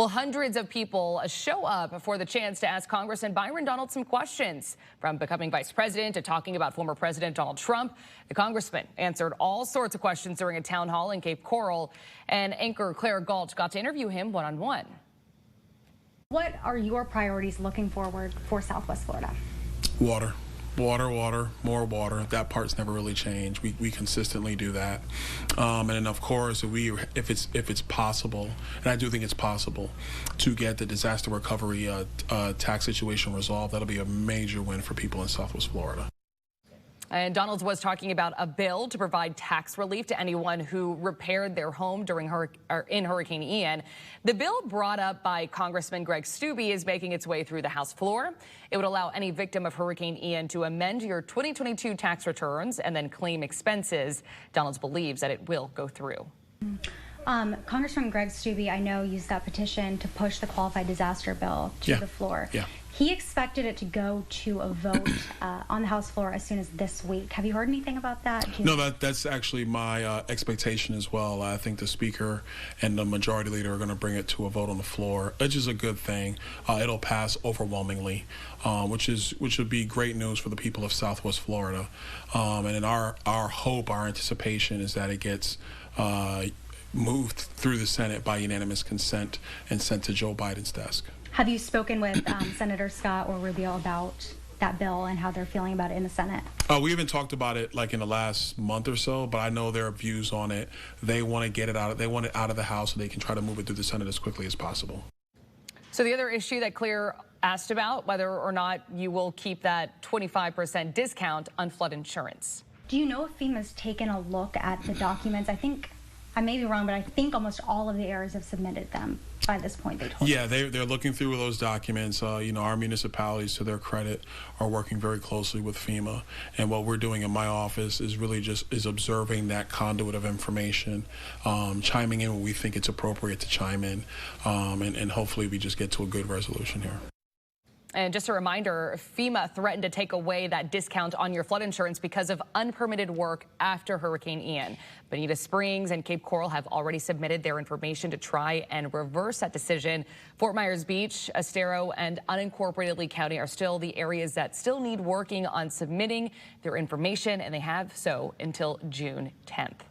Well, hundreds of people show up for the chance to ask Congressman Byron Donald some questions. From becoming vice president to talking about former President Donald Trump, the congressman answered all sorts of questions during a town hall in Cape Coral, and anchor Claire Galt got to interview him one-on-one. What are your priorities looking forward for Southwest Florida? Water. Water, more water. That part's never really changed. We consistently do that, and then of course, if it's possible, and I do think it's possible, to get the disaster recovery tax situation resolved, that'll be a major win for people in Southwest Florida. And Donald was talking about a bill to provide tax relief to anyone who repaired their home during in Hurricane Ian. The bill brought up by Congressman Greg Steube is making its way through the House floor. It would allow any victim of Hurricane Ian to amend your 2022 tax returns and then claim expenses. Donald believes that it will go through. Congressman Greg Steube, I know, used that petition to push the qualified disaster bill to the floor. Yeah. He expected it to go to a vote on the House floor as soon as this week. Have you heard anything about that? No, that's actually my expectation as well. I think the Speaker and the Majority Leader are going to bring it to a vote on the floor, which is a good thing. It'll pass overwhelmingly, which would be great news for the people of Southwest Florida. And then our hope, our anticipation is that it gets moved through the Senate by unanimous consent and sent to Joe Biden's desk. Have you spoken with Senator Scott or Rubio about that bill and how they're feeling about it in the Senate? We haven't talked about it like in the last month or so, but I know their views on it. They want to get it out. They want it out of the House so they can try to move it through the Senate as quickly as possible. So the other issue that Claire asked about, whether or not you will keep that 25% discount on flood insurance. Do you know if FEMA's taken a look at the documents? I may be wrong, but I think almost all of the areas have submitted them by this point, they told us. They're looking through those documents. Our municipalities, to their credit, are working very closely with FEMA. And what we're doing in my office is really just observing that conduit of information, chiming in when we think it's appropriate to chime in, and hopefully we just get to a good resolution here. And just a reminder, FEMA threatened to take away that discount on your flood insurance because of unpermitted work after Hurricane Ian. Bonita Springs and Cape Coral have already submitted their information to try and reverse that decision. Fort Myers Beach, Estero, and unincorporated Lee County are still the areas that still need working on submitting their information, and they have so until June 10th.